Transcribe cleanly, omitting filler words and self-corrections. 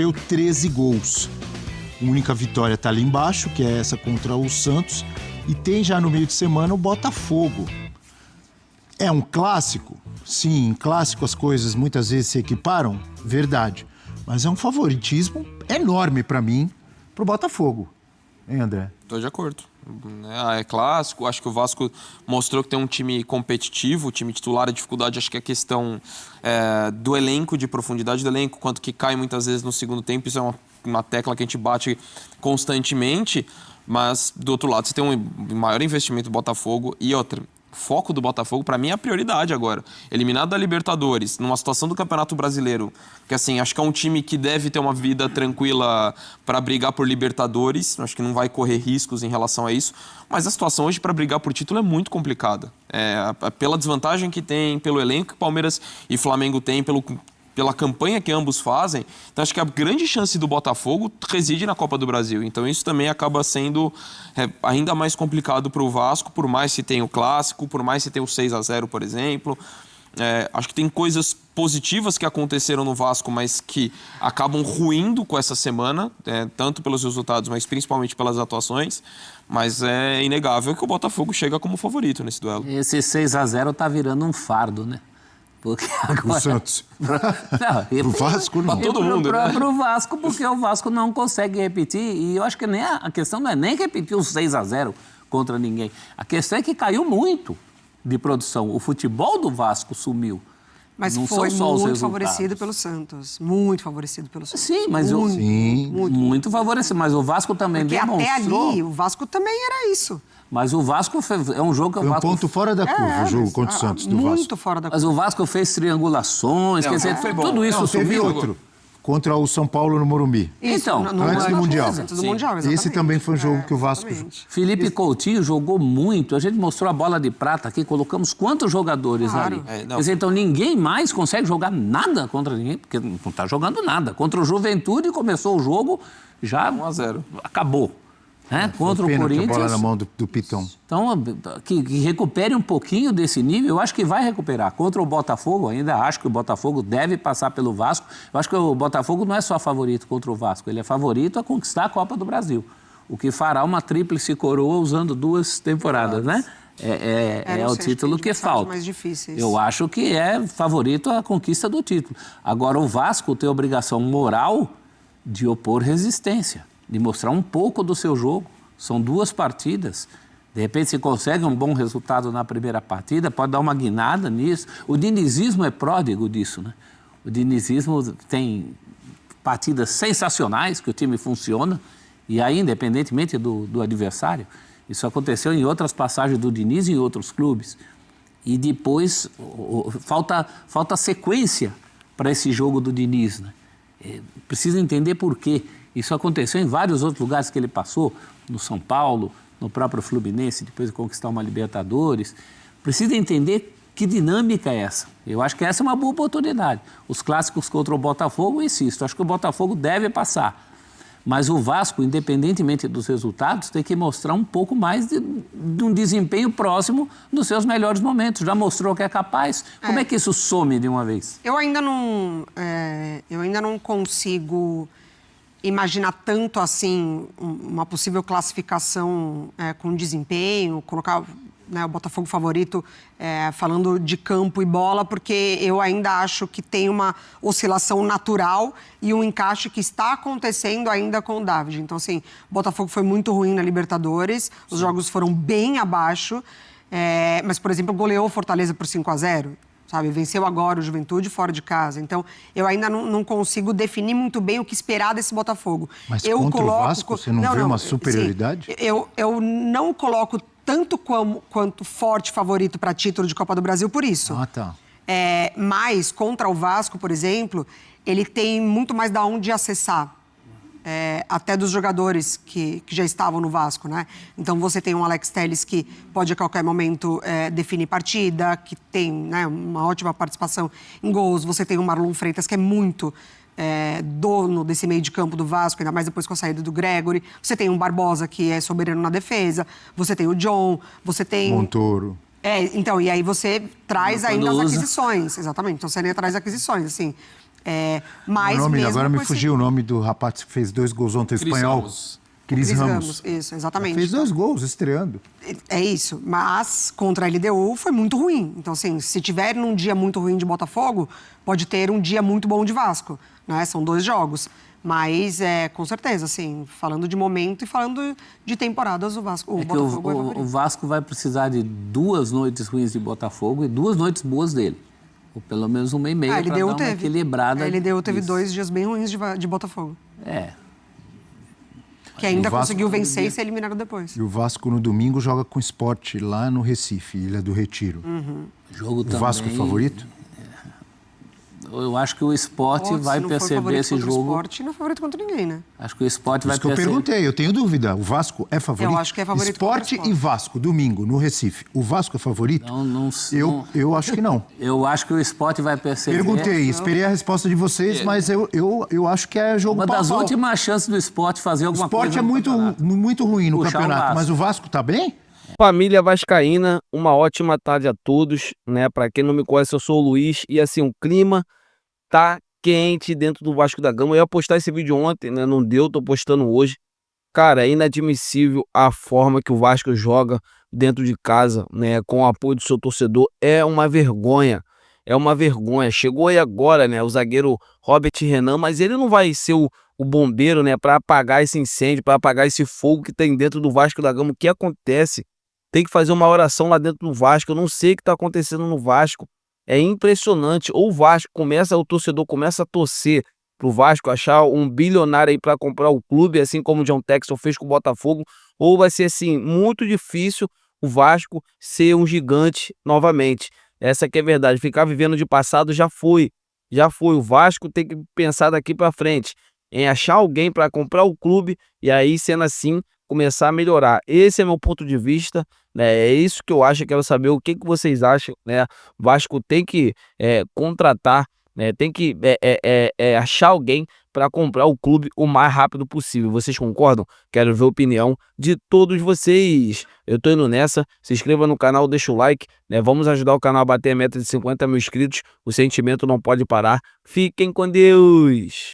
Deu 13 gols. A única vitória está ali embaixo, que é essa contra o Santos. E tem já no meio de semana o Botafogo. É um clássico? Sim, em clássico as coisas muitas vezes se equiparam, verdade. Mas é um favoritismo enorme para mim, pro Botafogo. Hein, André? Tô de acordo. É clássico, acho que o Vasco mostrou que tem um time competitivo, o time titular, a dificuldade, acho que é a questão do elenco, de profundidade do elenco, quanto que cai muitas vezes no segundo tempo, isso é uma tecla que a gente bate constantemente, mas do outro lado você tem um maior investimento do Botafogo e outra. Foco do Botafogo, para mim, é a prioridade agora. Eliminado da Libertadores, numa situação do Campeonato Brasileiro, que assim, acho que é um time que deve ter uma vida tranquila para brigar por Libertadores, acho que não vai correr riscos em relação a isso, mas a situação hoje para brigar por título é muito complicada. Pela desvantagem que tem, pelo elenco que Palmeiras e Flamengo têm, pela campanha que ambos fazem, então acho que a grande chance do Botafogo reside na Copa do Brasil. Então isso também acaba sendo ainda mais complicado para o Vasco, por mais se tem o clássico, por mais se tem o 6-0, por exemplo. Acho que tem coisas positivas que aconteceram no Vasco, mas que acabam ruindo com essa semana, tanto pelos resultados, mas principalmente pelas atuações. Mas é inegável que o Botafogo chega como favorito nesse duelo. Esse 6-0 tá virando um fardo, né? Porque agora... O Santos. Pro Vasco, não. Pra todo mundo, né? Pro Vasco, porque o Vasco não consegue repetir. E eu acho que nem a questão não é nem repetir o 6-0 contra ninguém. A questão é que caiu muito de produção. O futebol do Vasco sumiu. Mas não foi são só os muito resultados. favorecido pelo Santos. Muito favorecido pelo Santos. Sim, mas muito favorecido. Mas o Vasco também porque demonstrou... até ali, o Vasco também era isso. Mas o Vasco é um jogo que o Vasco... Foi um ponto fora da curva o jogo contra o Santos do Vasco. Muito fora da curva. Mas o Vasco fez triangulações, quer dizer, tudo isso teve subiu. outro. Contra o São Paulo no Morumbi. Então, antes do Mundial. Antes do Mundial, Esse também foi um jogo que o Vasco... Felipe Coutinho jogou muito. A gente mostrou a bola de prata aqui, colocamos quantos jogadores ali. Quer dizer, então ninguém mais consegue jogar nada contra ninguém, porque não está jogando nada. Contra o Juventude começou o jogo, já 1-0. acabou. Contra o Corinthians. A bola na mão do Pitão. Então, que recupere um pouquinho desse nível, eu acho que vai recuperar. Contra o Botafogo, ainda acho que o Botafogo deve passar pelo Vasco. Eu acho que o Botafogo não é só favorito contra o Vasco, ele é favorito a conquistar a Copa do Brasil. O que fará uma tríplice coroa usando 2 temporadas, né? É o título que falta. Mais difíceis. Eu acho que é favorito à conquista do título. Agora, o Vasco tem a obrigação moral de opor resistência, de mostrar um pouco do seu jogo. São 2 partidas. De repente, se consegue um bom resultado na primeira partida, pode dar uma guinada nisso. O dinizismo é pródigo disso, né? O dinizismo tem partidas sensacionais, que o time funciona, e aí, independentemente do adversário. Isso aconteceu em outras passagens do Diniz e em outros clubes. E depois, falta sequência para esse jogo do Diniz, né? Precisa entender por quê. Isso aconteceu em vários outros lugares que ele passou, no São Paulo, no próprio Fluminense, depois de conquistar uma Libertadores. Precisa entender que dinâmica é essa. Eu acho que essa é uma boa oportunidade. Os clássicos contra o Botafogo, eu insisto, acho que o Botafogo deve passar. Mas o Vasco, independentemente dos resultados, tem que mostrar um pouco mais de um desempenho próximo dos seus melhores momentos. Já mostrou que é capaz. Como é que isso some de uma vez? Eu ainda não consigo imaginar tanto assim uma possível classificação com desempenho, colocar o Botafogo favorito falando de campo e bola, porque eu ainda acho que tem uma oscilação natural e um encaixe que está acontecendo ainda com o David. Então, assim, o Botafogo foi muito ruim na Libertadores, os jogos foram bem abaixo, mas, por exemplo, goleou o Fortaleza por 5-0. Sabe, venceu agora o Juventude fora de casa. Então, eu ainda não consigo definir muito bem o que esperar desse Botafogo. Mas contra o Vasco, você não vê uma superioridade? Sim, eu não coloco tanto quanto forte favorito para título de Copa do Brasil por isso. Ah, tá. Mas, contra o Vasco, por exemplo, ele tem muito mais da onde acessar. Até dos jogadores que já estavam no Vasco, né? Então, você tem um Alex Telles que pode a qualquer momento definir partida, que tem, né, uma ótima participação em gols. Você tem o Marlon Freitas, que é muito dono desse meio de campo do Vasco, ainda mais depois com a saída do Gregory. Você tem um Barbosa, que é soberano na defesa. Você tem o John, você tem... Montoro. Então, e aí você traz ainda as aquisições. Exatamente, então você ainda traz aquisições, assim... Mas O nome, mesmo agora me com esse- fugiu o nome do rapaz que fez 2 gols ontem, Cris espanhol. Ramos. Cris Cris Ramos. Isso, exatamente. Fez 2 gols estreando. É isso, mas contra a LDU foi muito ruim. Então, assim, se tiver num dia muito ruim de Botafogo, pode ter um dia muito bom de Vasco, né? São 2 jogos. Mas, com certeza, assim, falando de momento e falando de temporadas, o Vasco, o É que Botafogo é o favorito. Vasco vai precisar de 2 noites ruins de Botafogo e 2 noites boas dele. Ou pelo menos 1,5 A para LDU dar uma teve. equilibrada. A LDU teve nisso. 2 dias bem ruins de Botafogo. É. Que ainda O Vasco conseguiu vencer e ser eliminado depois. E o Vasco no domingo joga com o Sport lá no Recife, Ilha do Retiro. Jogo O também. Vasco é favorito? Eu acho que o Sport Pô, vai se não for perceber favorito esse contra o jogo. Sport, não é favorito contra ninguém, né? Acho que o Sport Por vai isso que eu perceber. perguntei, eu tenho dúvida. O Vasco é favorito? Eu acho que é favorito contra o Sport Sport. e Vasco, domingo, no Recife. O Vasco é favorito? Eu acho que não. Eu acho que o Sport vai perceber. Perguntei, esperei a resposta de vocês, mas eu acho que é jogo Uma das pau a pau. últimas chances do Sport fazer O alguma Sport coisa. é no muito, campeonato. muito ruim no Puxar o campeonato, Vasco. mas o Vasco tá bem? Família vascaína, uma ótima tarde a todos, né? Para quem não me conhece, eu sou o Luiz e assim, o clima tá quente dentro do Vasco da Gama. Eu ia postar esse vídeo ontem, né? Não deu, tô postando hoje. Cara, é inadmissível a forma que o Vasco joga dentro de casa, né? Com o apoio do seu torcedor. É uma vergonha. É uma vergonha. Chegou aí agora, né? O zagueiro Robert Renan, mas ele não vai ser o bombeiro, né? Para apagar esse incêndio, para apagar esse fogo que tem dentro do Vasco da Gama. O que acontece? Tem que fazer uma oração lá dentro do Vasco. Eu não sei o que está acontecendo no Vasco. É impressionante. Ou o Vasco começa, o torcedor começa a torcer pro Vasco, achar um bilionário aí para comprar o clube, assim como o John Textor fez com o Botafogo, ou vai ser assim muito difícil o Vasco ser um gigante novamente. Essa que é a verdade. Ficar vivendo de passado já foi. Já foi. O Vasco tem que pensar daqui para frente em achar alguém para comprar o clube e aí, sendo assim, começar a melhorar. Esse é meu ponto de vista, né? É isso que eu acho. Quero saber o que vocês acham, né? Vasco tem que contratar, né? Tem que achar alguém para comprar o clube o mais rápido possível. Vocês concordam? Quero ver a opinião de todos vocês. Eu tô indo nessa. Se inscreva no canal, deixa o like, né? Vamos ajudar o canal a bater a meta de 50 mil inscritos. O sentimento não pode parar. Fiquem com Deus!